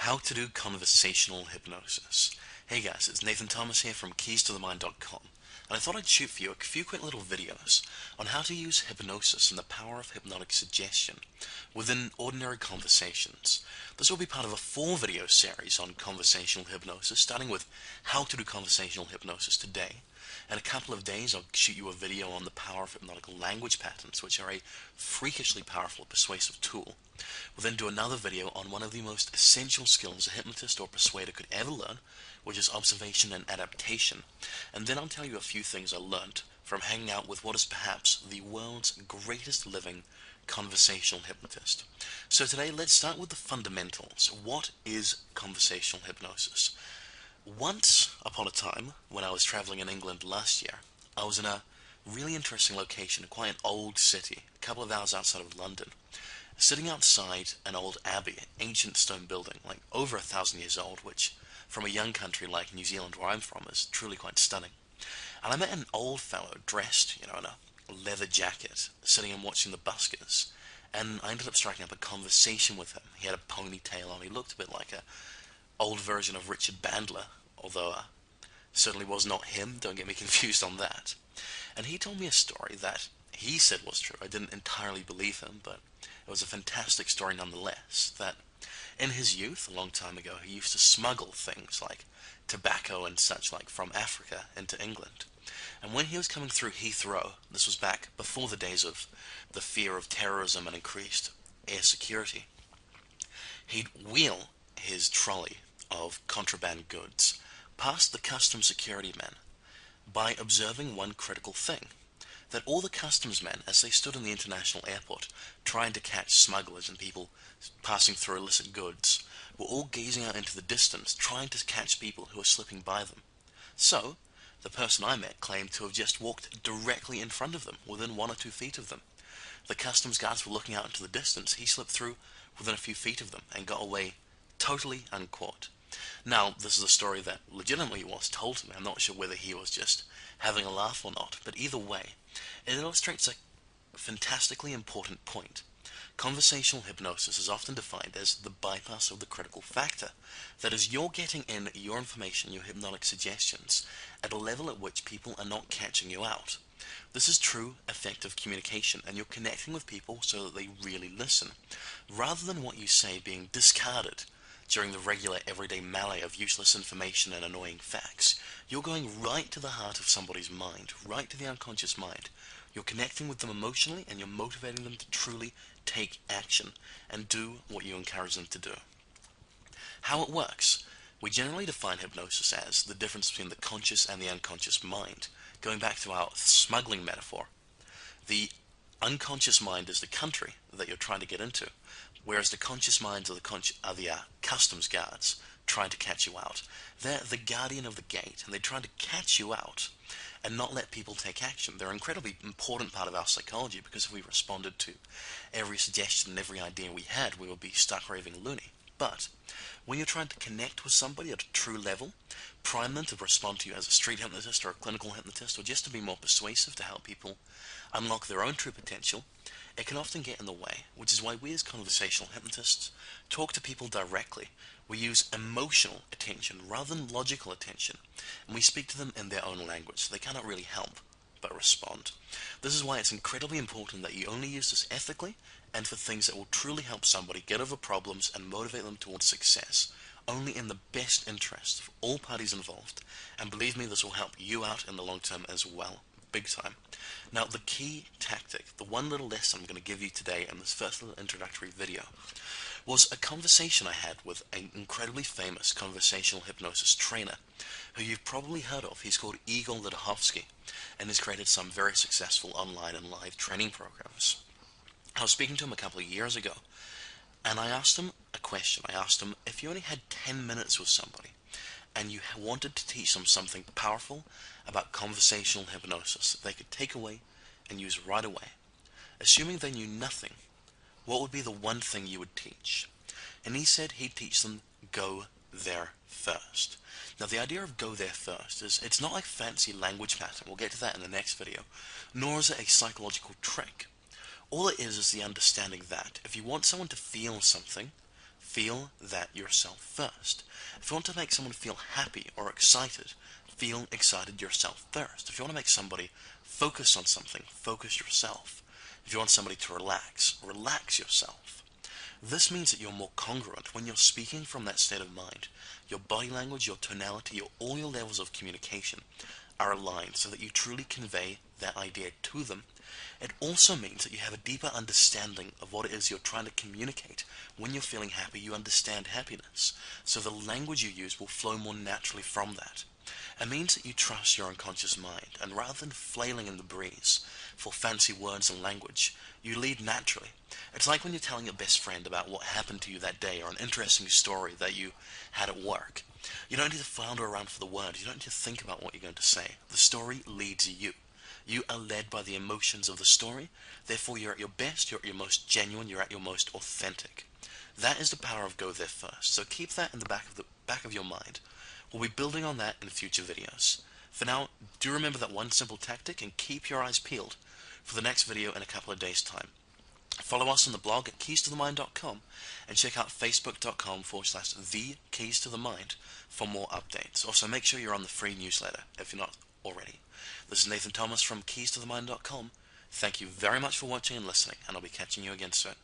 How to do conversational hypnosis. Hey guys, it's Nathan Thomas here from keystothemind.com, and I thought I'd shoot for you a few quick little videos on how to use hypnosis and the power of hypnotic suggestion within ordinary conversations. This will be part of a 4-video series on conversational hypnosis, starting with how to do conversational hypnosis today. In a couple of days I'll shoot you a video on the power of hypnotic language patterns, which are a freakishly powerful persuasive tool. We'll then do another video on one of the most essential skills a hypnotist or persuader could ever learn, which is observation and adaptation. And then I'll tell you a few things I learned from hanging out with what is perhaps the world's greatest living conversational hypnotist. So today let's start with the fundamentals. What is conversational hypnosis? Once upon a time, when I was traveling in England last year, I was in a really interesting location, quite an old city, a couple of hours outside of London, sitting outside an old abbey, ancient stone building, like over 1,000 years old, which from a young country like New Zealand, where I'm from, is truly quite stunning. And I met an old fellow dressed, in a leather jacket, sitting and watching the buskers, and I ended up striking up a conversation with him. He had a ponytail on, he looked a bit like a old version of Richard Bandler, although certainly was not him, don't get me confused on that. And he told me a story that he said was true. I didn't entirely believe him, but it was a fantastic story nonetheless, that in his youth, a long time ago, he used to smuggle things like tobacco and such like from Africa into England. And when he was coming through Heathrow, this was back before the days of the fear of terrorism and increased air security, he'd wheel his trolley of contraband goods past the customs security men by observing one critical thing, that all the customs men, as they stood in the international airport trying to catch smugglers and people passing through illicit goods, were all gazing out into the distance trying to catch people who were slipping by them. So, the person I met claimed to have just walked directly in front of them, within 1 or 2 feet of them. The customs guards were looking out into the distance, he slipped through within a few feet of them and got away totally uncaught. Now, this is a story that legitimately was told to me. I'm not sure whether he was just having a laugh or not, but either way, it illustrates a fantastically important point. Conversational hypnosis is often defined as the bypass of the critical factor. That is, you're getting in your information, your hypnotic suggestions, at a level at which people are not catching you out. This is true, effective communication, and you're connecting with people so that they really listen, rather than what you say being discarded during the regular everyday melee of useless information and annoying facts. You're going right to the heart of somebody's mind, right to the unconscious mind. You're connecting with them emotionally, and you're motivating them to truly take action and do what you encourage them to do. How it works. We generally define hypnosis as the difference between the conscious and the unconscious mind. Going back to our smuggling metaphor, the unconscious mind is the country that you're trying to get into, whereas the conscious minds are the customs guards trying to catch you out. They're the guardian of the gate, and they try to catch you out and not let people take action. They're an incredibly important part of our psychology, because if we responded to every suggestion and every idea we had, we would be stark raving loony. But when you're trying to connect with somebody at a true level, prime them to respond to you as a street hypnotist or a clinical hypnotist, or just to be more persuasive to help people unlock their own true potential, it can often get in the way, which is why we as conversational hypnotists talk to people directly. We use emotional attention rather than logical attention, and we speak to them in their own language, so they cannot really help but respond. This is why it's incredibly important that you only use this ethically and for things that will truly help somebody get over problems and motivate them towards success, only in the best interest of all parties involved, and believe me, this will help you out in the long term as well. Big time. Now, the key tactic, the one little lesson I'm going to give you today in this first little introductory video, was a conversation I had with an incredibly famous conversational hypnosis trainer, who you've probably heard of. He's called Igor Lidahovsky, and has created some very successful online and live training programs. I was speaking to him a couple of years ago, and I asked him a question. I asked him, if you only had 10 minutes with somebody, and you wanted to teach them something powerful about conversational hypnosis that they could take away and use right away, assuming they knew nothing, what would be the one thing you would teach? And he said he'd teach them, go there first. Now, the idea of go there first is, it's not like fancy language pattern, we'll get to that in the next video, nor is it a psychological trick. All it is the understanding that if you want someone to feel something, feel that yourself first. If you want to make someone feel happy or excited, feel excited yourself first. If you want to make somebody focus on something, focus yourself. If you want somebody to relax, relax yourself. This means that you're more congruent when you're speaking from that state of mind. Your body language, your tonality, all your levels of communication are aligned so that you truly convey that idea to them. It also means that you have a deeper understanding of what it is you're trying to communicate. When you're feeling happy, you understand happiness, so the language you use will flow more naturally from that. It means that you trust your unconscious mind, and rather than flailing in the breeze for fancy words and language, you lead naturally. It's like when you're telling your best friend about what happened to you that day or an interesting story that you had at work. You don't need to flounder around for the words. You don't need to think about what you're going to say. The story leads you. You are led by the emotions of the story. Therefore, you're at your best, you're at your most genuine, you're at your most authentic. That is the power of go there first. So keep that in the back of your mind. We'll be building on that in future videos. For now, do remember that one simple tactic and keep your eyes peeled for the next video in a couple of days' time. Follow us on the blog at keystothemind.com and check out facebook.com/thekeys-to-the-mind for more updates. Also, make sure you're on the free newsletter if you're not already. This is Nathan Thomas from keystothemind.com. Thank you very much for watching and listening, and I'll be catching you again soon.